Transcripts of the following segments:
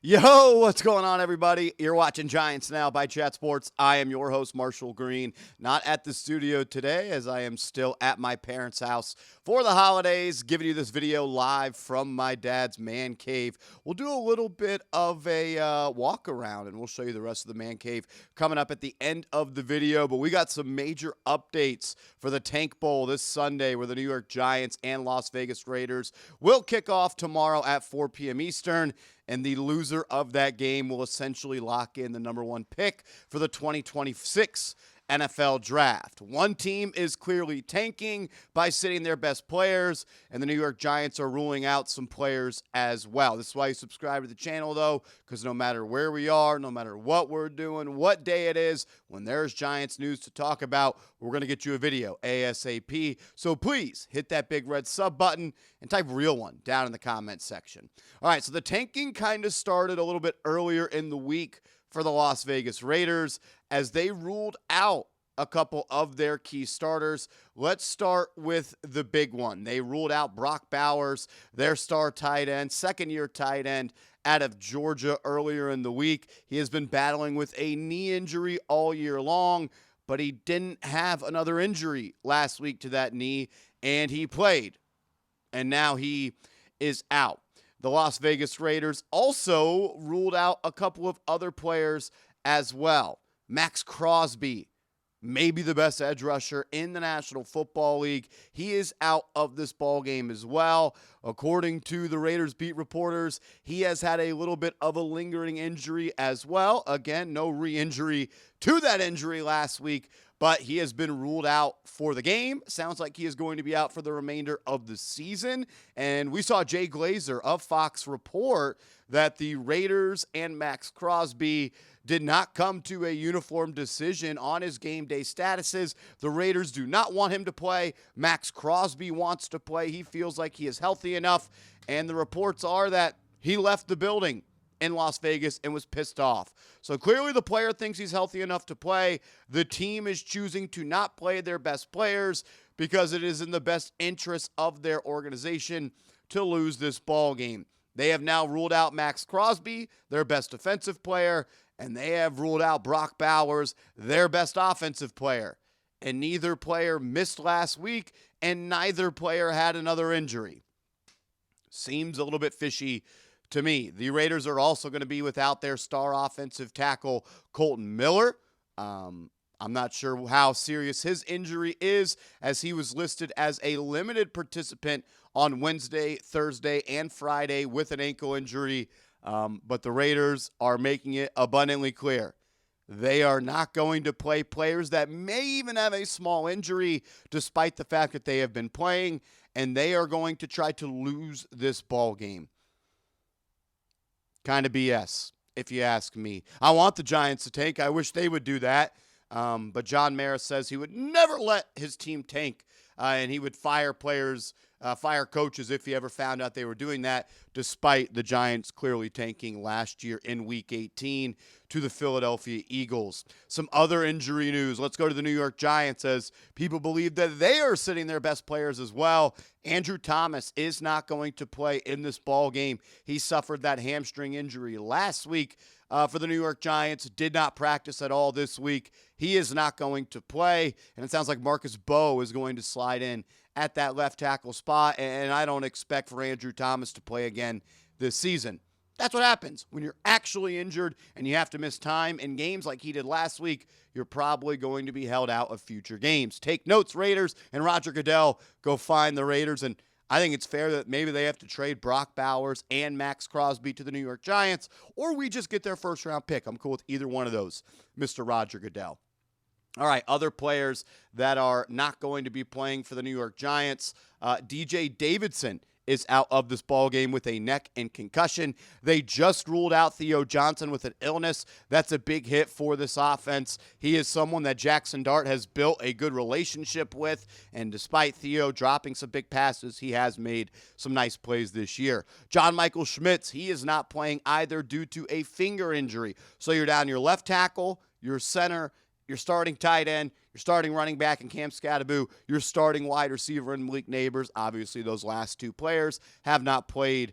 Yo, what's going on, everybody? You're watching Giants Now by Chat Sports. I am your host, Marshall Green. Not at the studio today, as I am still at my parents' house for the holidays, giving you this video live from my dad's man cave. We'll do a little bit of a walk around, and we'll show you the rest of the man cave coming up at the end of the video. But we got some major updates for the Tank Bowl this Sunday, where the New York Giants and Las Vegas Raiders will kick off tomorrow at 4 p.m. Eastern. And the loser of that game will essentially lock in the number one pick for the 2026 NFL Draft. One team is clearly tanking by sitting their best players, and the New York Giants are ruling out some players as well. This is why you subscribe to the channel, though, because no matter where we are, no matter what we're doing, what day it is, when there's Giants news to talk about, we're going to get you a video ASAP. So please hit that big red sub button and type real one down in the comment section. All right, so the tanking kind of started a little bit earlier in the week for the Las Vegas Raiders as they ruled out a couple of their key starters. Let's start with the big one. They ruled out Brock Bowers, their star tight end, second-year tight end out of Georgia earlier in the week. He has been battling with a knee injury all year long, but he didn't have another injury last week to that knee, and he played. And now he is out. The Las Vegas Raiders also ruled out a couple of other players as well. Maxx Crosby, maybe the best edge rusher in the National Football League. He is out of this ball game as well. According to the Raiders beat reporters, he has had a little bit of a lingering injury as well. Again, no re-injury to that injury last week, but he has been ruled out for the game. Sounds like he is going to be out for the remainder of the season. And we saw Jay Glazer of Fox report that the Raiders and Maxx Crosby did not come to a uniform decision on his game day statuses. The Raiders do not want him to play. Maxx Crosby wants to play. He feels like he is healthy enough. And the reports are that he left the building in Las Vegas and was pissed off. So clearly the player thinks he's healthy enough to play. The team is choosing to not play their best players because it is in the best interest of their organization to lose this ball game. They have now ruled out Maxx Crosby, their best defensive player, and they have ruled out Brock Bowers, their best offensive player. And neither player missed last week, and neither player had another injury. Seems a little bit fishy to me. The Raiders are also going to be without their star offensive tackle, Colton Miller. I'm not sure how serious his injury is, as he was listed as a limited participant on Wednesday, Thursday, and Friday with an ankle injury. But the Raiders are making it abundantly clear they are not going to play players that may even have a small injury, despite the fact that they have been playing, and they are going to try to lose this ball game. Kind of BS, if you ask me. I want the Giants to tank. I wish they would do that. But John Mara says he would never let his team tank, and he would fire players, fire coaches if he ever found out they were doing that, despite the Giants clearly tanking last year in Week 18 to the Philadelphia Eagles. Some other injury news. Let's go to the New York Giants, as people believe that they are sitting their best players as well. Andrew Thomas is not going to play in this ball game. He suffered that hamstring injury last week for the New York Giants. Did not practice at all this week. He is not going to play, and it sounds like Marcus Bowe is going to slide in at that left tackle spot, and I don't expect for Andrew Thomas to play again this season. That's what happens when you're actually injured and you have to miss time in games like he did last week. You're probably going to be held out of future games. Take notes, Raiders, and Roger Goodell. Go find the Raiders, and I think it's fair that maybe they have to trade Brock Bowers and Maxx Crosby to the New York Giants, or we just get their first-round pick. I'm cool with either one of those, Mr. Roger Goodell. All right, other players that are not going to be playing for the New York Giants. DJ Davidson is out of this ball game with a neck and concussion. They just ruled out Theo Johnson with an illness. That's a big hit for this offense. He is someone that Jackson Dart has built a good relationship with, and despite Theo dropping some big passes, he has made some nice plays this year. John Michael Schmitz, he is not playing either due to a finger injury. So you're down your left tackle, your center, your starting tight end, your starting running back in Cam Scattaboo, your starting wide receiver in Malik Neighbors. Obviously, those last two players have not played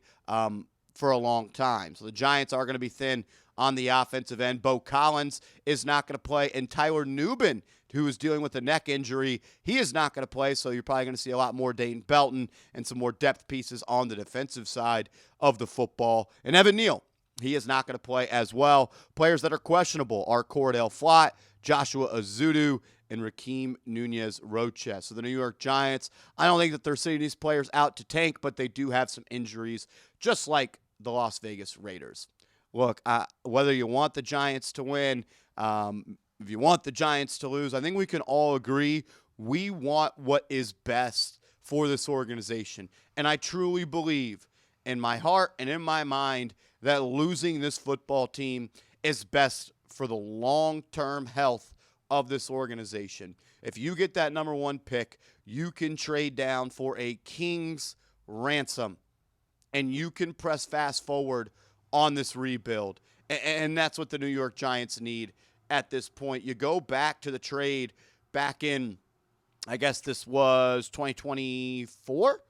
for a long time. So the Giants are going to be thin on the offensive end. Bo Collins is not going to play, and Tyler Nubin, who is dealing with a neck injury, he is not going to play, so you're probably going to see a lot more Dane Belton and some more depth pieces on the defensive side of the football. And Evan Neal, he is not going to play as well. Players that are questionable are Cordell Flott, Joshua Azudu, and Rakeem Nunez-Roches. So the New York Giants, I don't think that they're sending these players out to tank, but they do have some injuries, just like the Las Vegas Raiders. Look, whether you want the Giants to win, if you want the Giants to lose, I think we can all agree we want what is best for this organization. And I truly believe in my heart and in my mind that losing this football team is best for the long-term health of this organization. If you get that number 1 pick, you can trade down for a king's ransom, and you can press fast forward on this rebuild. And that's what the New York Giants need at this point. You go back to the trade back in, I guess this was 2024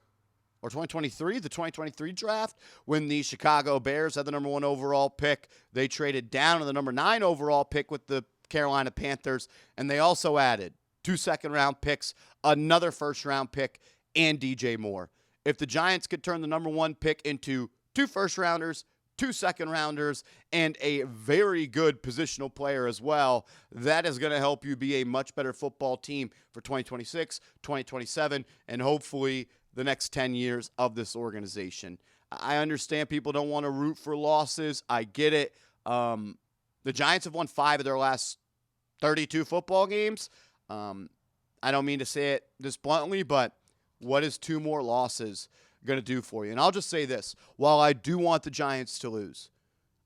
or 2023, the 2023 draft, when the Chicago Bears had the number 1 overall pick. They traded down to the number 9 overall pick with the Carolina Panthers, and they also added 2 second-round picks, another first-round pick, and DJ Moore. If the Giants could turn the number 1 pick into 2 first-rounders, 2 second-rounders, and a very good positional player as well, that is going to help you be a much better football team for 2026, 2027, and hopefully the next 10 years of this organization. I understand people don't want to root for losses. I get it. The Giants have won 5 of their last 32 football games. I don't mean to say it this bluntly, but what is 2 more losses going to do for you? And I'll just say this. While I do want the Giants to lose,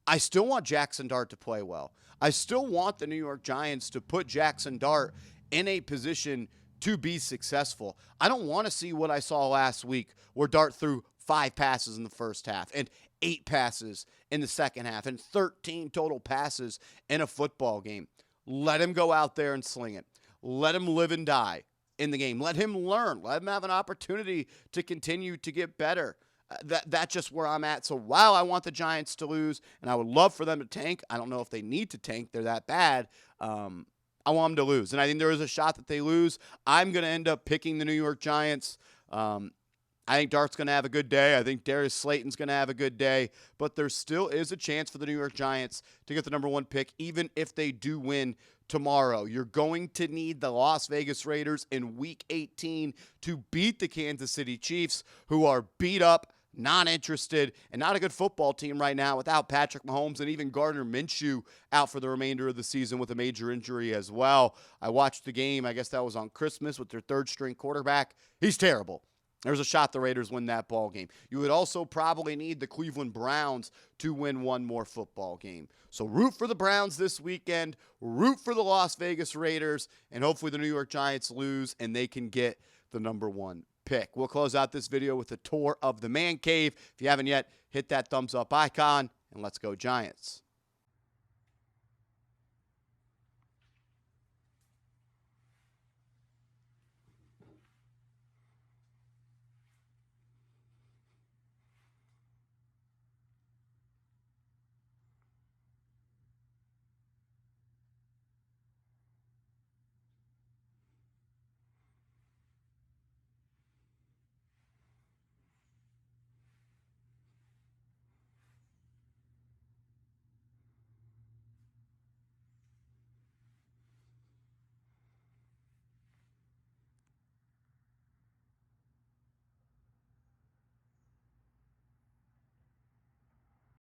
I still want Jackson Dart to play well. I still want the New York Giants to put Jackson Dart in a position to be successful. I don't want to see what I saw last week where Dart threw 5 passes in the first half and 8 passes in the second half and 13 total passes in a football game. Let him go out there and sling it. Let him live and die in the game. Let him learn. Let him have an opportunity to continue to get better. That's just where I'm at. So while I want the Giants to lose, and I would love for them to tank, I don't know if they need to tank. They're that bad. I want them to lose. And I think there is a shot that they lose. I'm going to end up picking the New York Giants. I think Dart's going to have a good day. I think Darius Slayton's going to have a good day. But there still is a chance for the New York Giants to get the number 1 pick, even if they do win tomorrow. You're going to need the Las Vegas Raiders in Week 18 to beat the Kansas City Chiefs, who are beat up, not interested, and not a good football team right now without Patrick Mahomes and even Gardner Minshew out for the remainder of the season with a major injury as well. I watched the game, I guess that was on Christmas, with their 3rd-string quarterback. He's terrible. There's a shot the Raiders win that ball game. You would also probably need the Cleveland Browns to win 1 more football game. So root for the Browns this weekend, root for the Las Vegas Raiders, and hopefully the New York Giants lose and they can get the number 1 pick. We'll close out this video with a tour of the man cave. If you haven't yet, hit that thumbs up icon, and let's go Giants.